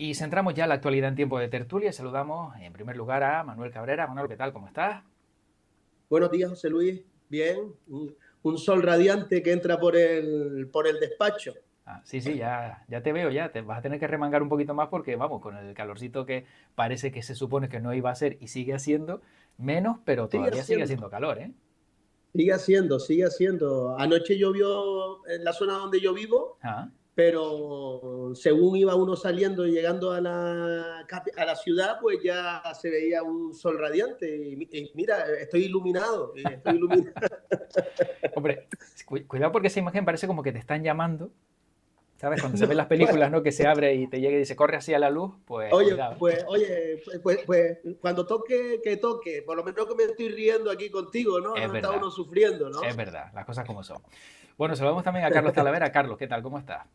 Y centramos ya la actualidad en tiempo de tertulia. Saludamos en primer lugar a Manuel Cabrera. Manuel, ¿qué tal? ¿Cómo estás? Buenos días, José Luis. Bien, un sol radiante que entra por el despacho. Sí, sí, ya te veo, ya. Te vas a tener que remangar un poquito más porque, vamos, con el calorcito que parece que se supone que no iba a ser y sigue haciendo, menos, pero Sigue todavía sigue haciendo, haciendo calor, ¿eh? sigue haciendo, sigue haciendo. Anoche llovió en la zona donde yo vivo, Ah, pero según iba uno saliendo y llegando a a la ciudad, pues ya se veía un sol radiante. Y mira, estoy iluminado, estoy iluminado. hombre, cuidado porque esa imagen parece como que te están llamando, ¿sabes? Cuando se ven las películas, ¿no? Que se abre y te llega y dice, corre así a la luz, pues cuidado. Cuando toque, que toque. Por lo menos que me estoy riendo aquí contigo, ¿no? Es No está verdad, uno sufriendo, ¿no? es verdad, las cosas como son. Bueno, saludamos también a Carlos Talavera. Carlos, ¿qué tal? ¿Cómo estás?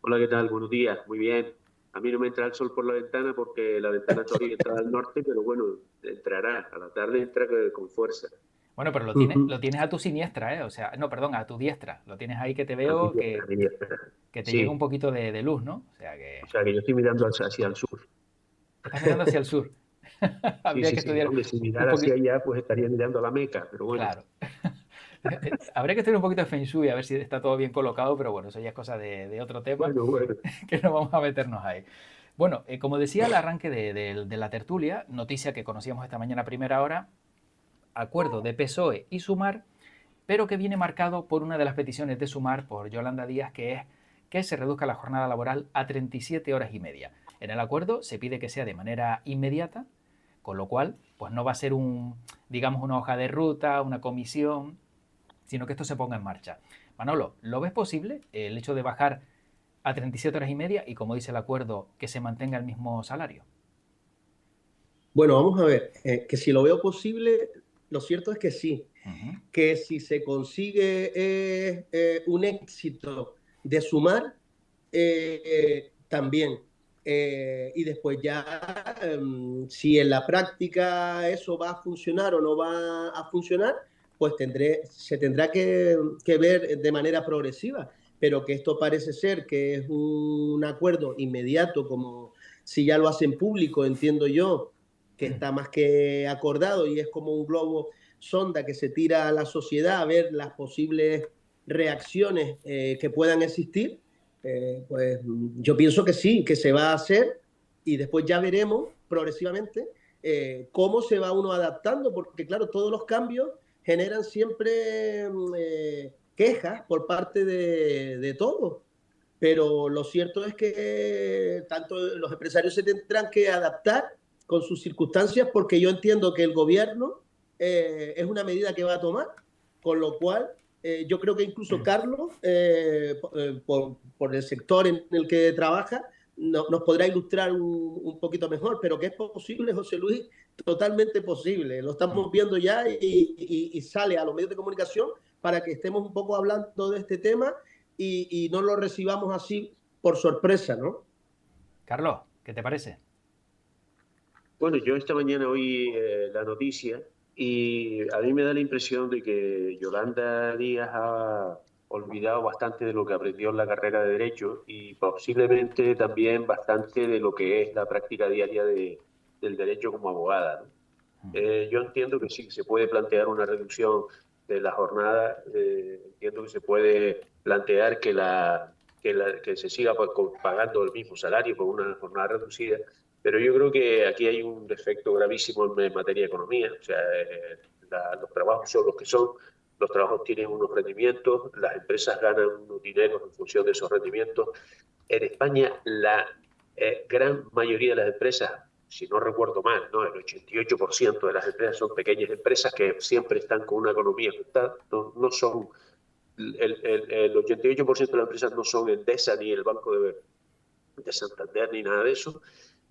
Hola, ¿qué tal? Buenos días, muy bien. A mí no me entra el sol por la ventana porque la ventana está orientada al norte, pero bueno, entrará. A la tarde entra con fuerza. Bueno, pero Ujú. lo tienes a tu siniestra, ¿eh? O sea, no, perdón, a tu diestra. Lo tienes ahí que te A mi veo, diestra, a mi diestra. que te llega un Sí, poquito de luz, ¿no? O sea o que sea que yo estoy mirando hacia el sur. estás mirando hacia el sur. Sí, Habría sí, que sí. estudiar Hombre, si un mirara hacia poquito. allá, pues estaría mirando a la Meca, pero bueno. Claro. Habría que estudiar un poquito de Feng Shui a ver si está todo bien colocado, pero bueno, eso ya es cosa de otro tema Bueno, bueno. que no vamos a meternos ahí. Bueno, como decía al arranque de la tertulia, noticia que conocíamos esta mañana a primera hora, acuerdo de PSOE y Sumar, pero que viene marcado por una de las peticiones de Sumar por Yolanda Díaz, que es que se reduzca la jornada laboral a 37 horas y media. En el acuerdo se pide que sea de manera inmediata, con lo cual, pues no va a ser digamos, una hoja de ruta, una comisión, sino que esto se ponga en marcha. Manolo, ¿lo ves posible el hecho de bajar a 37 horas y media y, como dice el acuerdo, que se mantenga el mismo salario? Bueno, vamos a ver, que si lo veo posible, lo cierto es que sí, Uh -huh. que si se consigue un éxito de sumar, también. Y después ya, si en la práctica eso va a funcionar o no va a funcionar, pues se tendrá que ver de manera progresiva. Pero que esto parece ser que es un acuerdo inmediato, como si ya lo hacen público, entiendo yo, que está más que acordado y es como un globo sonda que se tira a la sociedad a ver las posibles reacciones que puedan existir, pues yo pienso que sí, que se va a hacer y después ya veremos progresivamente cómo se va uno adaptando, porque claro, todos los cambios generan siempre quejas por parte de todos. Pero lo cierto es que tanto los empresarios se tendrán que adaptar con sus circunstancias porque yo entiendo que el gobierno es una medida que va a tomar, con lo cual yo creo que incluso Carlos, por el sector en el que trabaja, nos podrá ilustrar un poquito mejor, pero que es posible, José Luis, totalmente posible. Lo estamos viendo ya y sale a los medios de comunicación para que estemos un poco hablando de este tema y no lo recibamos así por sorpresa, ¿no? Carlos, ¿qué te parece? Bueno, yo esta mañana oí la noticia y a mí me da la impresión de que Yolanda Díaz ha olvidado bastante de lo que aprendió en la carrera de Derecho y posiblemente también bastante de lo que es la práctica diaria del derecho como abogada, ¿no? Yo entiendo que sí, se puede plantear una reducción de la jornada, entiendo que se puede plantear que se siga pagando el mismo salario con una jornada reducida, pero yo creo que aquí hay un defecto gravísimo en materia de economía. O sea, los trabajos son los que son, los trabajos tienen unos rendimientos, las empresas ganan unos dineros en función de esos rendimientos. En España, la gran mayoría de las empresas, si no recuerdo mal, ¿no? El 88% de las empresas son pequeñas empresas que siempre están con una economía ajustada, no son, el 88% de las empresas no son Endesa ni el Banco de Santander ni nada de eso,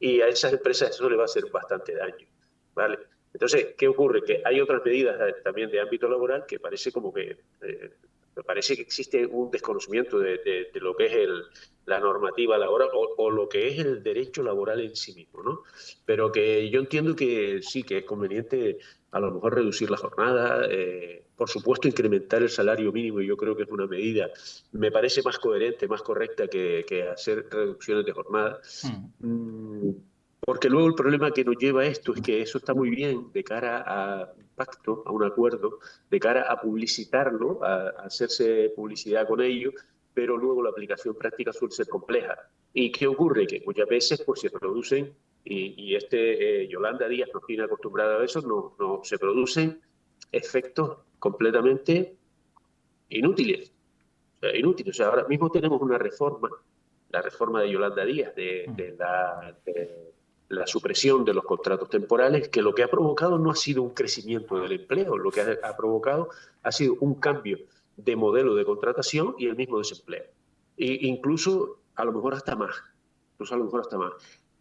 y a esas empresas eso le va a hacer bastante daño, ¿vale? Entonces, ¿qué ocurre? Que hay otras medidas también de ámbito laboral que parece como que Me parece que existe un desconocimiento de lo que es la normativa laboral o lo que es el derecho laboral en sí mismo, ¿no? Pero que yo entiendo que sí, que es conveniente a lo mejor reducir la jornada, por supuesto incrementar el salario mínimo, y yo creo que es una medida, me parece más coherente, más correcta que hacer reducciones de jornada. Porque luego el problema que nos lleva a esto es que eso está muy bien de cara a un pacto, a un acuerdo, de cara a publicitarlo, a hacerse publicidad con ello, pero luego la aplicación práctica suele ser compleja. ¿Y qué ocurre? Que muchas veces pues, se producen, y Yolanda Díaz nos tiene acostumbrada a eso, no se producen efectos completamente inútiles. Inútiles. O sea, ahora mismo tenemos una reforma, la reforma de Yolanda Díaz, de la supresión de los contratos temporales, que lo que ha provocado no ha sido un crecimiento del empleo, lo que ha provocado ha sido un cambio de modelo de contratación y el mismo desempleo. Incluso a lo mejor hasta más, incluso a lo mejor hasta más.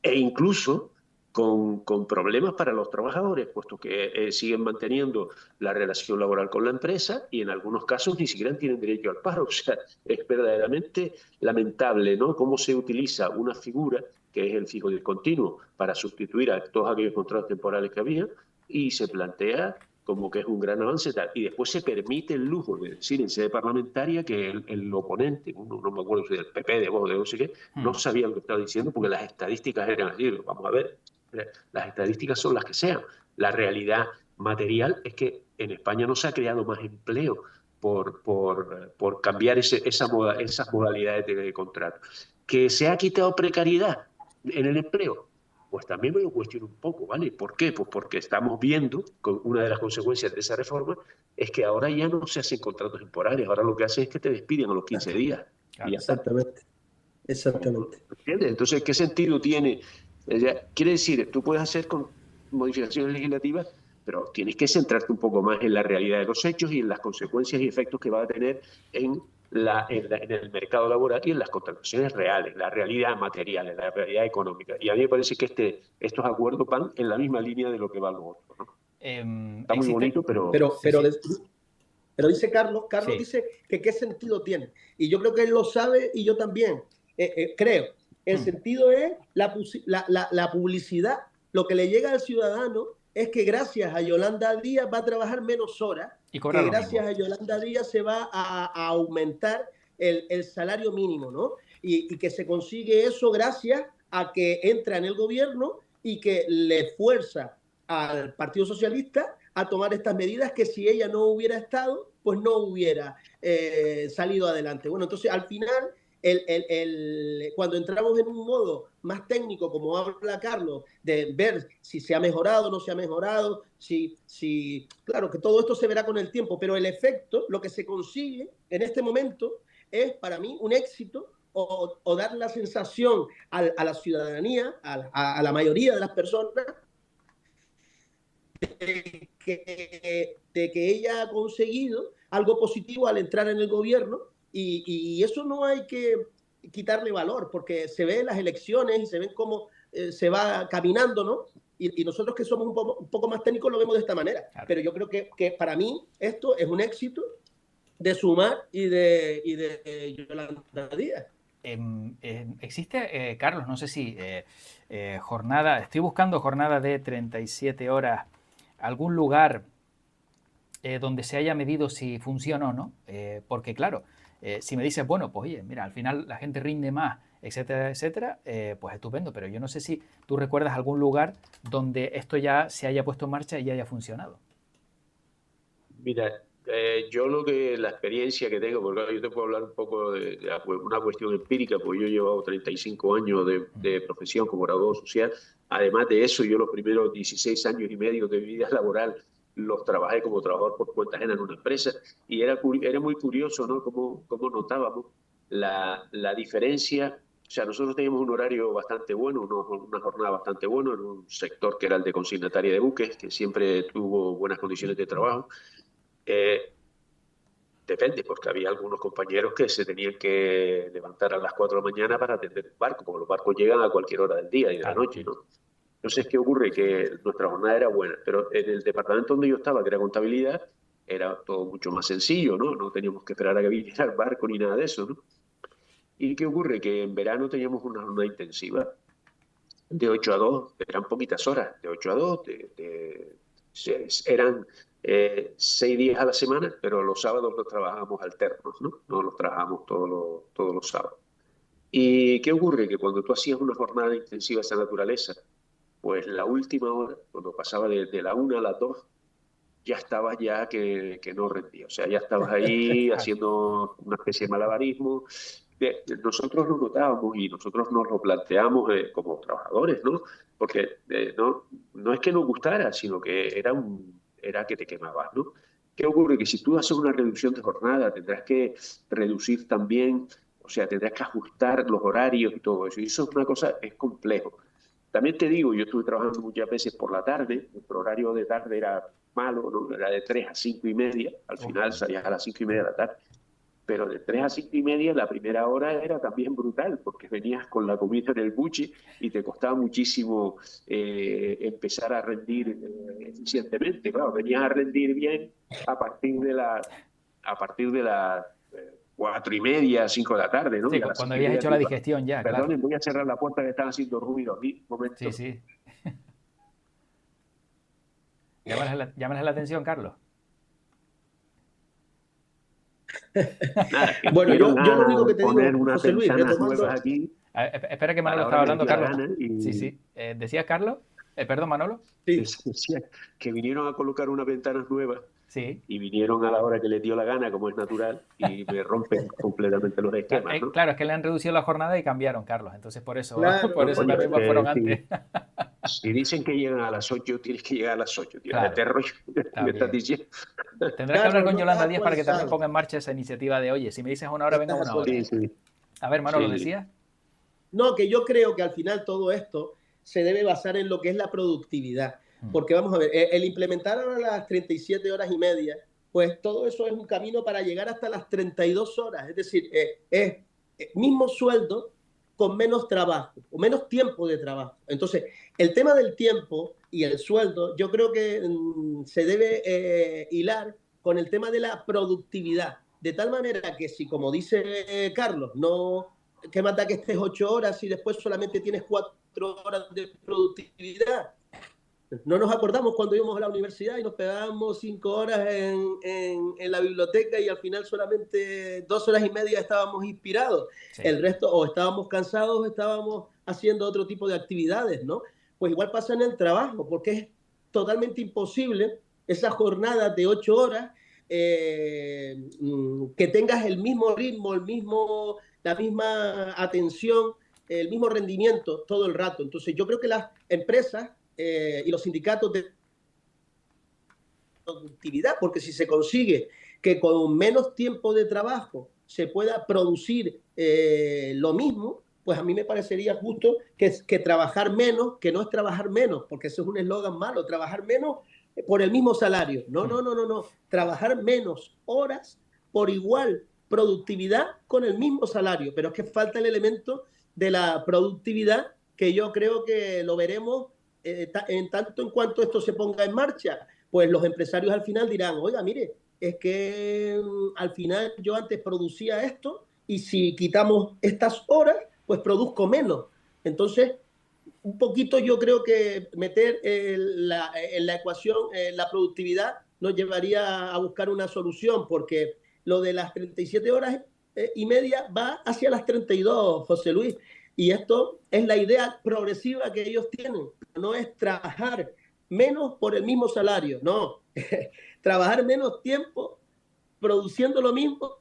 E incluso con problemas para los trabajadores, puesto que siguen manteniendo la relación laboral con la empresa y en algunos casos ni siquiera tienen derecho al paro. O sea, es verdaderamente lamentable, ¿no? Cómo se utiliza una figura que es el fijo discontinuo para sustituir a todos aquellos contratos temporales que había y se plantea como que es un gran avance tal. Y después se permite el lujo de decir en sede parlamentaria que el oponente, no me acuerdo si del PP, de Vox, de no sé qué, no sabía lo que estaba diciendo porque las estadísticas eran así. Vamos a ver, las estadísticas son las que sean. La realidad material es que en España no se ha creado más empleo por cambiar esas modalidades de contrato. ¿Que se ha quitado precariedad en el empleo? Pues también me lo cuestiono un poco, ¿vale? ¿Por qué? Pues porque estamos viendo, con una de las consecuencias de esa reforma, es que ahora ya no se hacen contratos temporales, ahora lo que hacen es que te despiden a los 15 días. Claro. Y ya está. Exactamente. Exactamente. ¿Entiendes? Entonces, ¿qué sentido tiene? Quiere decir, tú puedes hacer con modificaciones legislativas, pero tienes que centrarte un poco más en la realidad de los hechos y en las consecuencias y efectos que va a tener en el mercado laboral y en las contrataciones reales, la realidad material, la realidad económica. Y a mí me parece que estos acuerdos van en la misma línea de lo que va lo otro, ¿no? Está muy bonito, pero... Pero dice Carlos Sí. dice que qué sentido tiene. Y yo creo que él lo sabe y yo también creo. El sentido es la publicidad. Lo que le llega al ciudadano es que gracias a Yolanda Díaz va a trabajar menos horas, y que gracias a Yolanda Díaz se va a aumentar el salario mínimo, ¿no? Y que se consigue eso gracias a que entra en el gobierno y que le fuerza al Partido Socialista a tomar estas medidas que si ella no hubiera estado, pues no hubiera salido adelante. Bueno, entonces al final, cuando entramos en un modo más técnico, como habla Carlos, de ver si se ha mejorado o no se ha mejorado, claro que todo esto se verá con el tiempo, pero el efecto, lo que se consigue en este momento, es para mí un éxito o dar la sensación a la ciudadanía, a la mayoría de las personas, de que ella ha conseguido algo positivo al entrar en el gobierno y eso no hay que quitarle valor porque se ve en las elecciones y se ven cómo se va caminando, ¿no? Y nosotros que somos un poco más técnicos lo vemos de esta manera. Claro. Pero yo creo que para mí esto es un éxito de Sumar y de Yolanda Díaz. Existe, Carlos, no sé si jornada, estoy buscando jornada de 37 horas, algún lugar donde se haya medido si funciona o no, porque claro, si me dices, bueno, pues oye, mira, al final la gente rinde más, etcétera, etcétera, pues estupendo, pero yo no sé si tú recuerdas algún lugar donde esto ya se haya puesto en marcha y haya funcionado. Mira, yo la experiencia que tengo, porque yo te puedo hablar un poco de una cuestión empírica, porque yo he llevado 35 años de profesión como orador social. Además de eso, yo los primeros 16 años y medio de mi vida laboral los trabajé como trabajador por cuenta ajena en una empresa y era muy curioso, ¿no? Cómo notábamos la diferencia. O sea, nosotros teníamos un horario bastante bueno, una jornada bastante buena en un sector que era el de consignataria de buques, que siempre tuvo buenas condiciones de trabajo. Depende, porque había algunos compañeros que se tenían que levantar a las 4 de la mañana para atender un barco, porque los barcos llegan a cualquier hora del día y de la noche, ¿no? Entonces, ¿qué ocurre? Que nuestra jornada era buena, pero en el departamento donde yo estaba, que era contabilidad, era todo mucho más sencillo, ¿no? No teníamos que esperar a que viniera el barco ni nada de eso, ¿no? ¿Y qué ocurre? Que en verano teníamos una jornada intensiva de 8 a 2, eran poquitas horas, de 8 a 2, eran 6 días a la semana, pero los sábados los trabajábamos alternos, ¿no? No los trabajábamos todos los sábados. ¿Y qué ocurre? Que cuando tú hacías una jornada intensiva de esa naturaleza, pues la última hora, cuando pasaba de la 1 a las 2, ya estabas ya que no rendía. O sea, ya estabas ahí haciendo una especie de malabarismo. Nosotros lo notábamos y nosotros nos lo planteamos como trabajadores, ¿no? Porque no es que nos gustara, sino que era que te quemabas, ¿no? ¿Qué ocurre? Que si tú haces una reducción de jornada, tendrás que reducir también, o sea, tendrás que ajustar los horarios y todo eso. Y eso es una cosa, es complejo. También te digo, yo estuve trabajando muchas veces por la tarde, el horario de tarde era malo, ¿no? Era de 3 a 5 y media, al final salías a las 5 y media de la tarde, pero de 3 a 5 y media la primera hora era también brutal, porque venías con la comida en el buche y te costaba muchísimo empezar a rendir eficientemente. Claro, venías a rendir bien a partir de las 4 y media, 5 de la tarde, ¿no? Sí, Y a las cuando 5 y habías media hecho la digestión ya, claro. Perdonen, voy a cerrar la puerta que están haciendo ruido aquí, un momento. Sí, sí. Llámales la atención, Carlos. Nada, que Bueno, yo vinieron lo único a que te poner digo, unas José Luis, ventanas retomando. nuevas aquí Espera que a Manolo la hora estaba que les hablando, dio la Carlos. gana Sí, y sí. ¿Decías, Carlos? Perdón, Manolo. Sí. decía que vinieron a colocar unas ventanas nuevas Sí. y vinieron a la hora que les dio la gana, como es natural, y me rompen completamente los esquemas, ¿no? Claro, es que le han reducido la jornada y cambiaron, Carlos. Entonces, por eso, Claro, por No, eso coño, también es que fueron antes. si dicen que llegan a las 8, tienes que llegar a las 8, tío. Claro, Este rollo que me estás también. diciendo. Tendrás que hablar claro, con no Yolanda estás Díaz para que también actualizado. ponga en marcha esa iniciativa de, oye, si me dices una No hora, venga estás una hora. Sí, actualizado. sí, A ver, Manolo, sí. ¿decías? No, que yo creo que al final todo esto se debe basar en lo que es la productividad. Porque vamos a ver, el implementar ahora las 37 horas y media, pues todo eso es un camino para llegar hasta las 32 horas. Es decir, es mismo sueldo con menos trabajo o menos tiempo de trabajo. Entonces, el tema del tiempo y el sueldo, yo creo que se debe hilar con el tema de la productividad. De tal manera que si, como dice Carlos, no que mata que estés 8 horas y después solamente tienes 4 horas de productividad. No nos acordamos cuando íbamos a la universidad y nos pegábamos 5 horas en la biblioteca y al final solamente 2 horas y media estábamos inspirados. Sí. El resto o estábamos cansados o estábamos haciendo otro tipo de actividades, ¿no? Pues igual pasa en el trabajo, porque es totalmente imposible esa jornada de 8 horas que tengas el mismo ritmo, la misma atención, el mismo rendimiento todo el rato. Entonces yo creo que las empresas y los sindicatos de productividad, porque si se consigue que con menos tiempo de trabajo se pueda producir lo mismo, pues a mí me parecería justo que trabajar menos, que no es trabajar menos, porque eso es un eslogan malo, trabajar menos por el mismo salario. No. Trabajar menos horas por igual productividad con el mismo salario, pero es que falta el elemento de la productividad que yo creo que lo veremos en tanto en cuanto esto se ponga en marcha, pues los empresarios al final dirán, oiga, mire, es que al final yo antes producía esto y si quitamos estas horas, pues produzco menos. Entonces, un poquito yo creo que meter en la ecuación la productividad nos llevaría a buscar una solución, porque lo de las 37 horas y media va hacia las 32, José Luis. Y esto es la idea progresiva que ellos tienen. No es trabajar menos por el mismo salario, no. Trabajar menos tiempo produciendo lo mismo.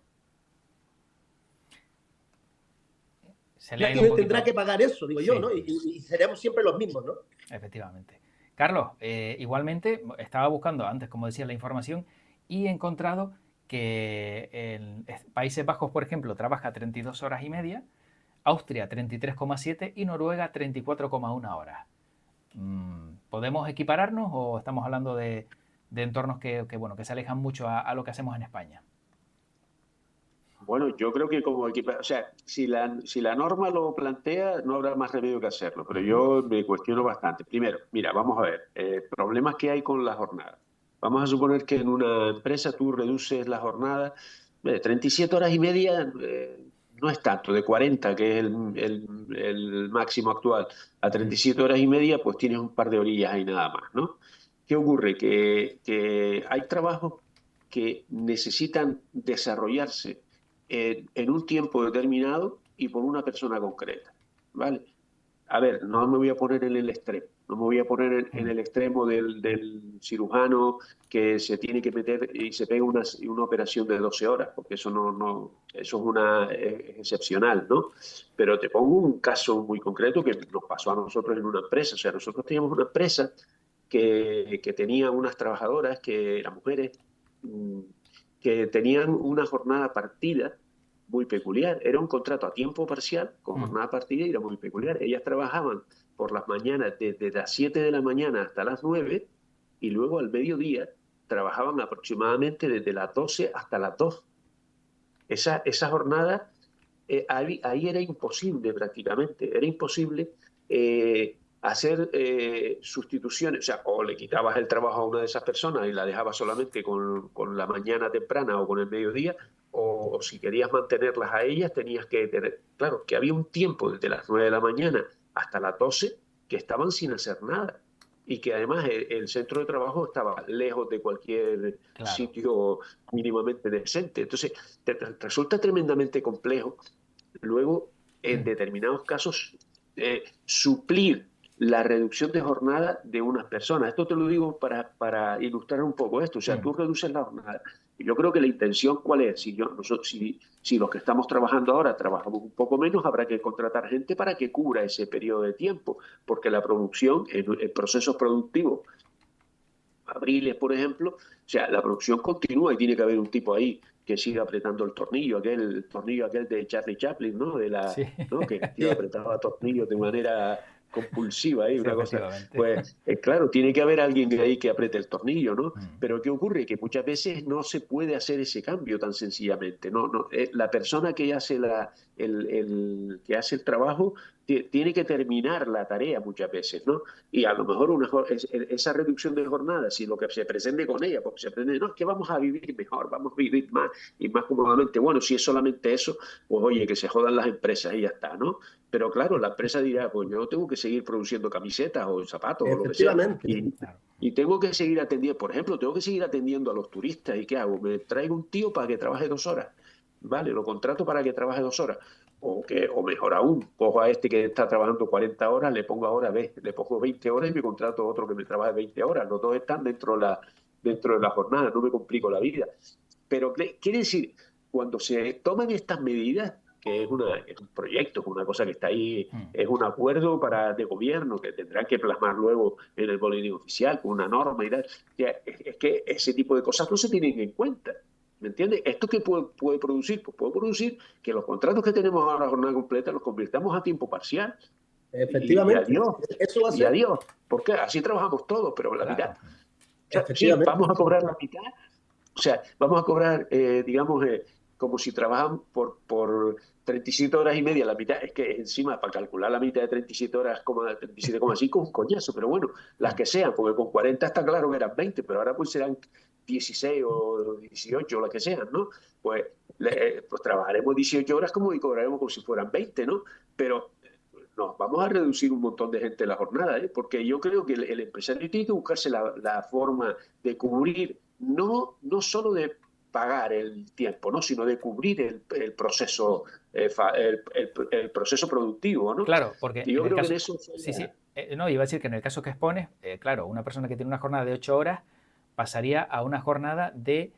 Se le Ya ha ido un quien poquito. tendrá que pagar eso, digo yo, Sí. ¿no? Y seremos siempre los mismos, ¿no? Efectivamente. Carlos, igualmente estaba buscando antes, como decía, la información y he encontrado que en Países Bajos, por ejemplo, trabaja 32 horas y media, Austria 33,7 y Noruega 34,1 horas. ¿Podemos equipararnos o estamos hablando de entornos bueno, que se alejan mucho a lo que hacemos en España? Bueno, yo creo que o sea, si la norma lo plantea, no habrá más remedio que hacerlo, pero yo me cuestiono bastante. Primero, mira, vamos a ver, problemas que hay con la jornada. Vamos a suponer que en una empresa tú reduces la jornada de 37 horas y media, no es tanto, de 40, que es el máximo actual, a 37 horas y media, pues tienes un par de orillas ahí nada más, ¿no? ¿Qué ocurre? Que hay trabajos que necesitan desarrollarse en un tiempo determinado y por una persona concreta, ¿vale? A ver, no me voy a poner en el extremo, no me voy a poner en el extremo del cirujano que se tiene que meter y se pega una operación de 12 horas, porque eso eso es es excepcional, ¿no? Pero te pongo un caso muy concreto que nos pasó a nosotros en una empresa. O sea, nosotros teníamos una empresa que tenía unas trabajadoras que eran mujeres, mm, que tenían una jornada partida muy peculiar. Era un contrato a tiempo parcial, con jornada partida, y era muy peculiar. Ellas trabajaban por las mañanas desde las 7 de la mañana hasta las 9 y luego al mediodía trabajaban aproximadamente desde las 12 hasta las 2. Esa jornada, ahí era imposible prácticamente, era imposible hacer sustituciones, o sea, o le quitabas el trabajo a una de esas personas y la dejabas solamente con la mañana temprana o con el mediodía, o si querías mantenerlas a ellas tenías que tener, claro, que había un tiempo desde las 9 de la mañana hasta las 12 que estaban sin hacer nada. Y que además el centro de trabajo estaba lejos de cualquier Claro. sitio mínimamente decente. Entonces, resulta tremendamente complejo luego, en determinados casos, suplir la reducción de jornada de unas personas. Esto te lo digo para ilustrar un poco esto. O sea, tú reduces la jornada. Y yo creo que la intención, ¿cuál es? Si los que estamos trabajando ahora trabajamos un poco menos, habrá que contratar gente para que cubra ese periodo de tiempo, porque la producción, en procesos productivos Abriles, por ejemplo, o sea, la producción continúa y tiene que haber un tipo ahí que siga apretando el tornillo aquel de Charlie Chaplin, ¿no? Sí, ¿No? Que el tío apretaba tornillos de manera compulsiva ahí, sí, una cosa. efectivamente. Pues claro, tiene que haber alguien ahí que apriete el tornillo, ¿no? Pero ¿qué ocurre? Que muchas veces no se puede hacer ese cambio tan sencillamente, ¿no? La persona que hace que hace el trabajo tiene que terminar la tarea muchas veces, ¿no? Y a lo mejor esa reducción de jornada, si lo que se pretende con ella, porque se pretende, no, es que vamos a vivir mejor, vamos a vivir más y más cómodamente. Bueno, si es solamente eso, pues oye, que se jodan las empresas y ya está, ¿no? Pero claro, la empresa dirá, pues yo tengo que seguir produciendo camisetas o zapatos o lo que sea. Efectivamente. Y tengo que seguir atendiendo, por ejemplo, tengo que seguir atendiendo a los turistas. ¿Y qué hago? Me traigo un tío para que trabaje 2 horas. Vale, lo contrato para que trabaje 2 horas. O mejor aún, cojo a este que está trabajando 40 horas, le pongo ahora, le pongo 20 horas y me contrato a otro que me trabaje 20 horas. Los dos están dentro de la jornada, no me complico la vida. Pero quiere decir, cuando se toman estas medidas, que es un proyecto, es una cosa que está ahí, es un acuerdo de gobierno que tendrán que plasmar luego en el boletín oficial con una norma y tal, es que ese tipo de cosas no se tienen en cuenta. ¿Me entiendes? ¿Esto qué puede producir? Pues puede producir que los contratos que tenemos ahora a jornada completa los convirtamos a tiempo parcial. Y Efectivamente. adiós. Eso va a Y ser, adiós. Porque así trabajamos todos, pero la mitad. Claro. O sea, sí, efectivamente. vamos a cobrar la mitad. O sea, vamos a cobrar, digamos, como si trabajan por 37 horas y media, la mitad. Es que encima, para calcular la mitad de 37 horas, 37,5 es un coñazo, pero bueno, las que sean, porque con 40 está claro que eran 20, pero ahora pues serán 16 o 18 o las que sean, ¿no? Pues, pues trabajaremos 18 horas como y cobraremos como si fueran 20, ¿no? Pero no, vamos a reducir un montón de gente la jornada, ¿eh? Porque yo creo que el empresario tiene que buscarse la forma de cubrir, no solo de pagar el tiempo, ¿no? Sino de cubrir el proceso, el proceso productivo, ¿no? Claro, porque Y yo en el creo que en caso, eso sí, sí, no, iba a decir que en el caso que expones, claro, una persona que tiene una jornada de 8 horas pasaría a una jornada de,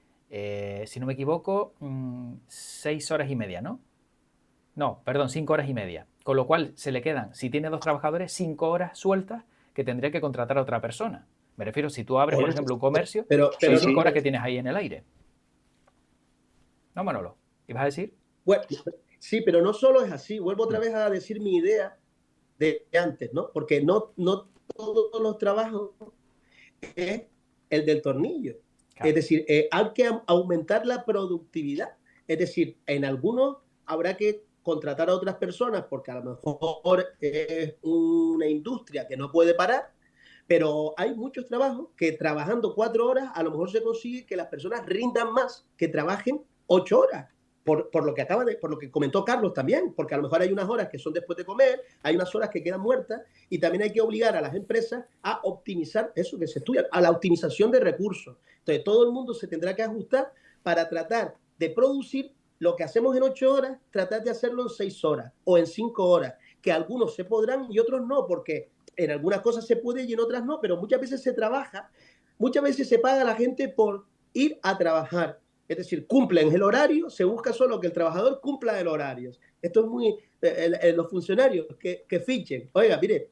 si no me equivoco, 6 horas y media, ¿no? No, perdón, 5 horas y media. Con lo cual se le quedan, si tiene 2 trabajadores, 5 horas sueltas que tendría que contratar a otra persona. Me refiero, si tú abres, por ejemplo, un comercio, son Pero sí, 5 no, horas que tienes ahí en el aire. ¿No, Manolo? ¿Ibas a decir? bueno, sí, pero no solo es así. Vuelvo otra vez a decir mi idea de antes, ¿no? Porque no todos los trabajos es el del tornillo. Claro. Es decir, hay que aumentar la productividad. Es decir, en algunos habrá que contratar a otras personas porque a lo mejor es una industria que no puede parar, Pero hay muchos trabajos que trabajando 4 horas a lo mejor se consigue que las personas rindan más que trabajen 8 horas. Por lo que por lo que comentó Carlos también, porque a lo mejor hay unas horas que son después de comer, hay unas horas que quedan muertas y también hay que obligar a las empresas a optimizar eso que se estudia, a la optimización de recursos. Entonces todo el mundo se tendrá que ajustar para tratar de producir lo que hacemos en 8 horas, tratar de hacerlo en 6 horas o en 5 horas, que algunos se podrán y otros no, porque en algunas cosas se puede y en otras no, pero muchas veces se trabaja, muchas veces se paga a la gente por ir a trabajar. Es decir, cumplen el horario, se busca solo que el trabajador cumpla el horario. Esto es muy... los funcionarios que fichen. Oiga, mire,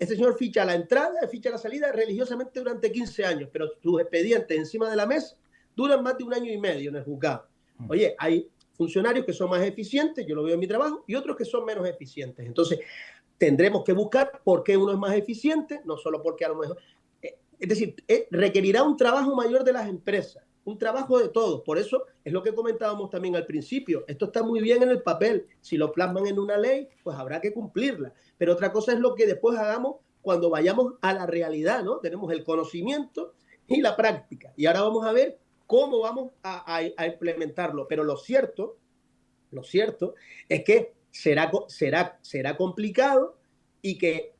este señor ficha la entrada, ficha la salida religiosamente durante 15 años, pero sus expedientes encima de la mesa duran más de 1 año y medio en el juzgado. Oye, hay funcionarios que son más eficientes, yo lo veo en mi trabajo, y otros que son menos eficientes. Entonces, tendremos que buscar por qué uno es más eficiente, no solo porque a lo mejor... es decir, requerirá un trabajo mayor de las empresas, un trabajo de todos. Por eso es lo que comentábamos también al principio. Esto está muy bien en el papel. Si lo plasman en una ley, pues habrá que cumplirla. Pero otra cosa es lo que después hagamos cuando vayamos a la realidad, ¿no? Tenemos el conocimiento y la práctica. Y ahora vamos a ver cómo vamos a implementarlo. Pero lo cierto es que será complicado y que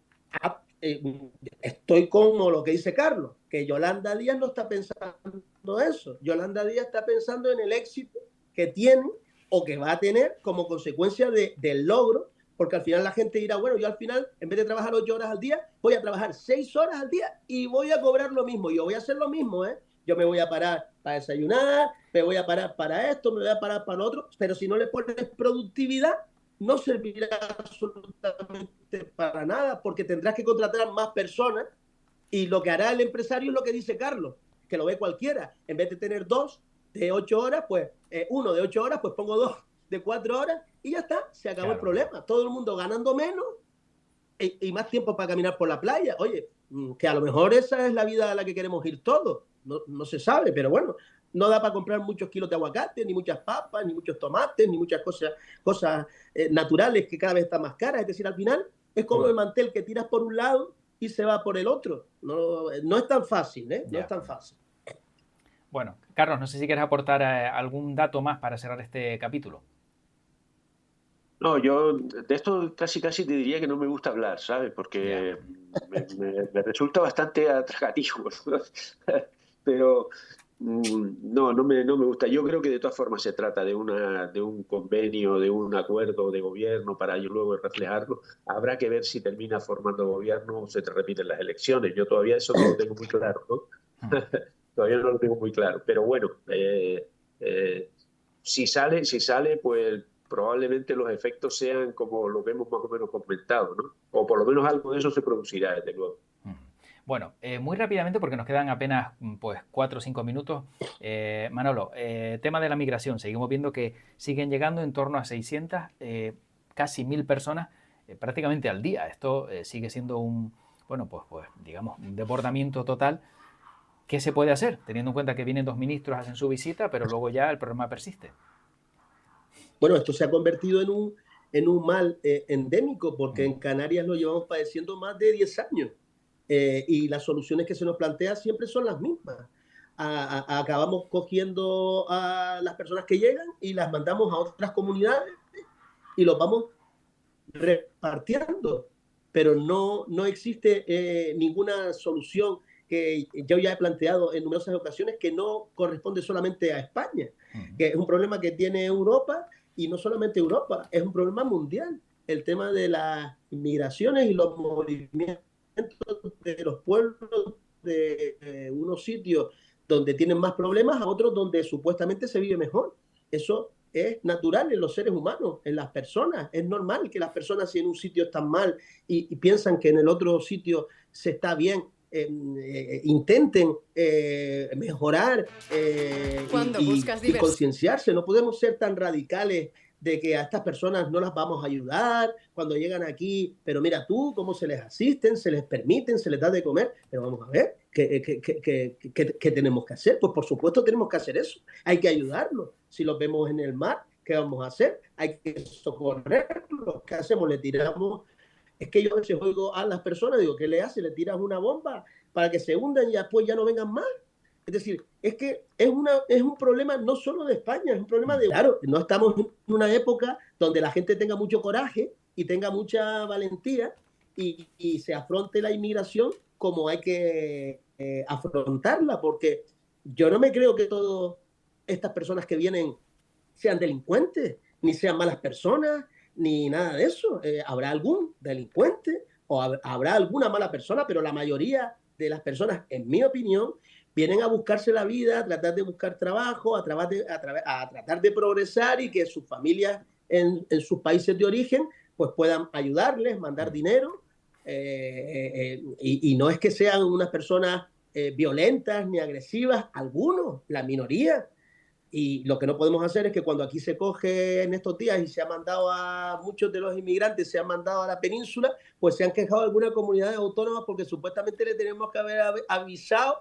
estoy con lo que dice Carlos, que Yolanda Díaz no está pensando eso. Yolanda Díaz está pensando en el éxito que tiene o que va a tener como consecuencia del logro, porque al final la gente dirá, bueno, yo al final, en vez de trabajar 8 horas al día, voy a trabajar 6 horas al día y voy a cobrar lo mismo. Yo voy a hacer lo mismo, ¿eh? Yo me voy a parar para desayunar, me voy a parar para esto, me voy a parar para lo otro, pero si no le pones productividad, no servirá absolutamente para nada, porque tendrás que contratar más personas y lo que hará el empresario es lo que dice Carlos, que lo ve cualquiera. En vez de tener 2 de 8 horas, pues 1 de 8 horas, pues pongo 2 de 4 horas y ya está, se acabó el problema. Todo el mundo ganando menos y más tiempo para caminar por la playa. Oye, que a lo mejor esa es la vida a la que queremos ir todos, no se sabe, pero bueno, no da para comprar muchos kilos de aguacate, ni muchas papas, ni muchos tomates, ni muchas cosas naturales que cada vez están más caras. Es decir, al final es como el mantel que tiras por un lado y se va por el otro. No es tan fácil, ¿eh? No es tan fácil. Bueno, Carlos, no sé si quieres aportar algún dato más para cerrar este capítulo. No, yo de esto casi te diría que no me gusta hablar, ¿sabes? Porque me resulta bastante atractivo. Pero no me gusta. Yo creo que de todas formas se trata de un convenio, de un acuerdo de gobierno para luego reflejarlo. Habrá que ver si termina formando gobierno o se te repiten las elecciones. Yo todavía eso no lo tengo muy claro, ¿no? Todavía no lo tengo muy claro. Pero bueno, si sale, pues probablemente los efectos sean como lo que hemos más o menos comentado, ¿no? O por lo menos algo de eso se producirá, desde luego. Bueno, muy rápidamente, porque nos quedan apenas pues 4 o 5 minutos. Manolo, tema de la migración. Seguimos viendo que siguen llegando en torno a 600, casi 1000 personas prácticamente al día. Esto sigue siendo digamos, un desbordamiento total. ¿Qué se puede hacer? Teniendo en cuenta que vienen 2 ministros, hacen su visita, pero luego ya el problema persiste. Bueno, esto se ha convertido en un mal endémico, porque en Canarias lo llevamos padeciendo más de 10 años. Y las soluciones que se nos plantean siempre son las mismas. Acabamos cogiendo a las personas que llegan y las mandamos a otras comunidades y los vamos repartiendo, pero no existe ninguna solución que yo ya he planteado en numerosas ocasiones que no corresponde solamente a España, que es un problema que tiene Europa y no solamente Europa, es un problema mundial. El tema de las migraciones y los movimientos de los pueblos de unos sitios donde tienen más problemas a otros donde supuestamente se vive mejor. Eso es natural en los seres humanos, en las personas. Es normal que las personas, si en un sitio están mal y piensan que en el otro sitio se está bien, intenten mejorar y concienciarse. No podemos ser tan radicales de que a estas personas no las vamos a ayudar cuando llegan aquí, pero mira tú cómo se les asisten, se les permiten, se les da de comer. Pero vamos a ver, ¿qué tenemos que hacer? Pues por supuesto tenemos que hacer eso. Hay que ayudarlos. Si los vemos en el mar, ¿qué vamos a hacer? Hay que socorrerlos. ¿Qué hacemos? Le tiramos Es que yo a veces oigo a las personas, digo, ¿qué le hace? ¿Le tiras una bomba para que se hundan y después ya no vengan más? Es decir, es que es un problema no solo de España, es un problema de... Claro, no estamos en una época donde la gente tenga mucho coraje y tenga mucha valentía y se afronte la inmigración como hay que afrontarla, porque yo no me creo que todas estas personas que vienen sean delincuentes, ni sean malas personas, ni nada de eso. Habrá algún delincuente o habrá alguna mala persona, pero la mayoría de las personas, en mi opinión, vienen a buscarse la vida, a tratar de buscar trabajo, a tratar de progresar y que sus familias en sus países de origen pues puedan ayudarles, mandar dinero. Y no es que sean unas personas violentas ni agresivas, algunos, la minoría. Y lo que no podemos hacer es que cuando aquí se coge en estos días y se ha mandado a muchos de los inmigrantes, se han mandado a la península, pues se han quejado algunas comunidades autónomas porque supuestamente le tenemos que haber avisado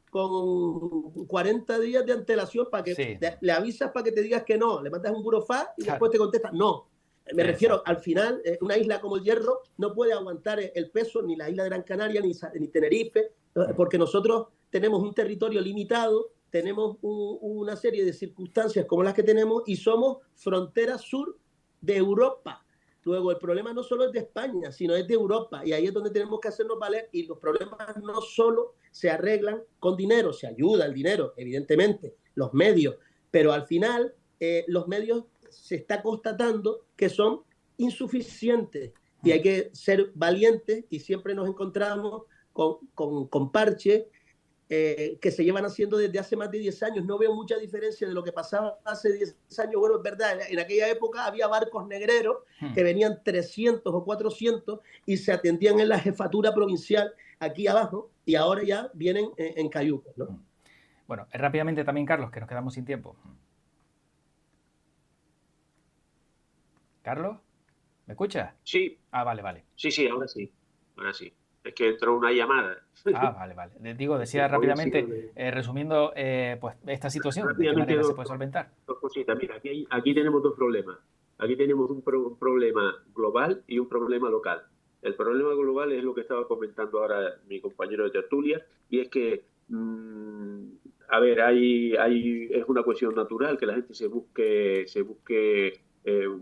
con 40 días de antelación para que Sí, le avisas para que te digas que no, le mandas un burofax y claro. después te contestas no. Me refiero, Exacto. al final, una isla como el Hierro no puede aguantar el peso, ni la isla de Gran Canaria, ni Tenerife, porque nosotros tenemos un territorio limitado, tenemos una serie de circunstancias como las que tenemos y somos frontera sur de Europa. Luego, el problema no solo es de España, sino es de Europa. Y ahí es donde tenemos que hacernos valer. Y los problemas no solo se arreglan con dinero, se ayuda el dinero, evidentemente, los medios. Pero al final, los medios se está constatando que son insuficientes. Y hay que ser valientes y siempre nos encontramos con parches que se llevan haciendo desde hace más de 10 años. No veo mucha diferencia de lo que pasaba hace 10 años. Bueno, es verdad, en aquella época había barcos negreros que venían 300 o 400 y se atendían en la jefatura provincial aquí abajo y ahora ya vienen en cayucos, ¿no? Bueno, rápidamente también, Carlos, que nos quedamos sin tiempo. ¿Carlos? ¿Me escuchas? Sí. Ah, vale, vale. Sí, ahora sí. Ahora sí. Es que entró una llamada. Ah, vale. Decía rápidamente, resumiendo, pues esta situación, de qué manera se puede solventar. Dos cositas. Mira, aquí tenemos dos problemas. Aquí tenemos un problema global y un problema local. El problema global es lo que estaba comentando ahora mi compañero de tertulia, y es que, a ver, es una cuestión natural que la gente se busque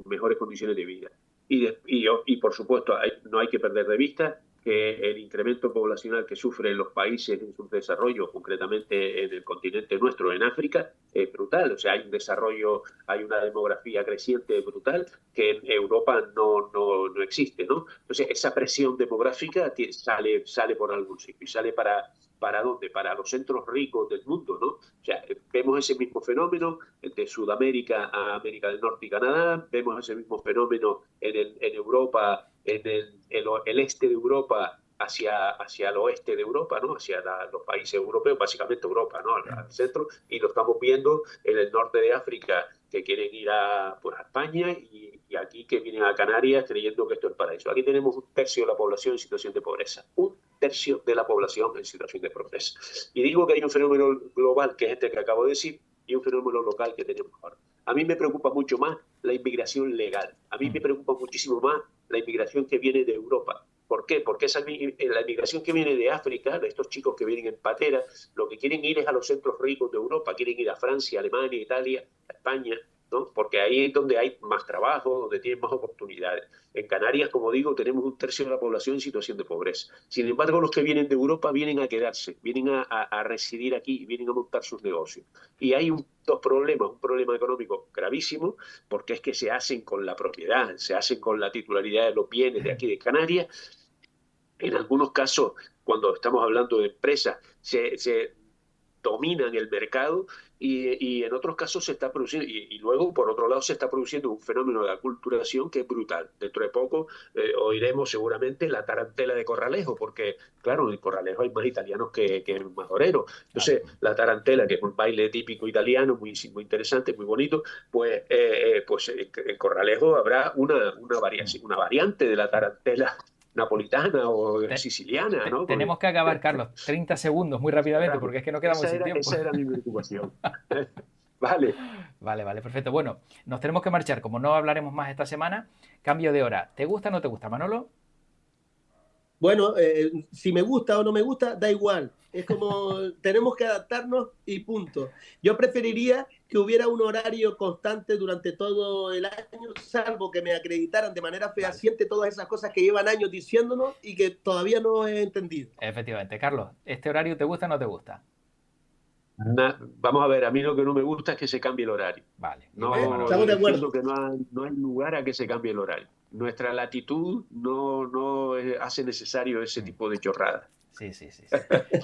mejores condiciones de vida. Y por supuesto, no hay que perder de vista que el incremento poblacional que sufren los países en subdesarrollo, concretamente en el continente nuestro, en África, es brutal. O sea, hay un desarrollo, hay una demografía creciente brutal que en Europa no existe, ¿no? Entonces, esa presión demográfica sale por algún sitio y sale ¿para dónde? Para los centros ricos del mundo, ¿no? O sea, vemos ese mismo fenómeno de Sudamérica a América del Norte y Canadá, vemos ese mismo fenómeno en Europa, en el este de Europa hacia el oeste de Europa, ¿no? Hacia los países europeos, básicamente Europa, ¿no? Al centro, y lo estamos viendo en el norte de África, que quieren ir a España, y aquí que vienen a Canarias creyendo que esto es el paraíso. Aquí tenemos un tercio de la población en situación de pobreza. Un tercio de la población en situación de pobreza. Y digo que hay un fenómeno global, que es este que acabo de decir, y un fenómeno local que tenemos ahora. A mí me preocupa mucho más la inmigración legal. A mí me preocupa muchísimo más la inmigración que viene de Europa. ¿Por qué? Porque la inmigración que viene de África, de estos chicos que vienen en patera, lo que quieren ir es a los centros ricos de Europa, quieren ir a Francia, Alemania, Italia, España, ¿no? Porque ahí es donde hay más trabajo, donde tienen más oportunidades. En Canarias, como digo, tenemos un tercio de la población en situación de pobreza. Sin embargo, los que vienen de Europa vienen a quedarse, vienen a residir aquí, vienen a montar sus negocios. Y hay dos problemas: un problema económico gravísimo, porque es que se hacen con la propiedad, se hacen con la titularidad de los bienes de aquí de Canarias. En algunos casos, cuando estamos hablando de empresas, se dominan el mercado, y en otros casos se está produciendo, y luego por otro lado se está produciendo un fenómeno de aculturación que es brutal. Dentro de poco oiremos seguramente la tarantela de Corralejo, porque claro, en Corralejo hay más italianos que en Majorero. Entonces la tarantela, que es un baile típico italiano, muy interesante, muy bonito, pues en Corralejo habrá una variante de la tarantela napolitana o siciliana, ¿no? Tenemos que acabar, Carlos. 30 segundos, muy rápidamente, porque es que no quedamos sin tiempo. Esa era mi preocupación. Vale. Vale, perfecto. Bueno, nos tenemos que marchar. Como no hablaremos más esta semana, Cambio de hora. ¿Te gusta o no te gusta, Manolo? Bueno, si me gusta o no me gusta, da igual. Es como tenemos que adaptarnos y punto. Yo preferiría que hubiera un horario constante durante todo el año, salvo que me acreditaran de manera fehaciente todas esas cosas que llevan años diciéndonos y que todavía no he entendido. Efectivamente. Carlos, ¿este horario te gusta o no te gusta? Vamos a ver, a mí lo que no me gusta es que se cambie el horario. Vale. No, Estamos de acuerdo. entiendo que no hay lugar a que se cambie el horario. Nuestra latitud no hace necesario ese tipo de chorradas. Sí.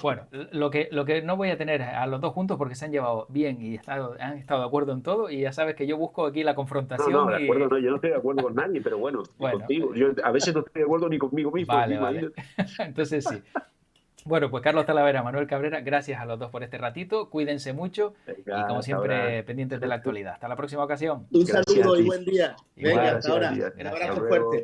Bueno, lo que no voy a tener a los dos juntos porque se han llevado bien y han estado de acuerdo en todo, y ya sabes que yo busco aquí la confrontación. No, de acuerdo, no, yo no estoy de acuerdo con nadie, pero bueno, contigo. Yo a veces no estoy de acuerdo ni conmigo mismo. Vale. Entonces sí. Bueno, pues Carlos Talavera, Manuel Cabrera, gracias a los dos por este ratito. Cuídense mucho. Venga, y como siempre, ahora, pendientes de la actualidad. Hasta la próxima ocasión. Un Gracias saludo a ti. y buen día. Igual, Venga, hasta ahora. gracias. Un abrazo Hasta fuerte. luego.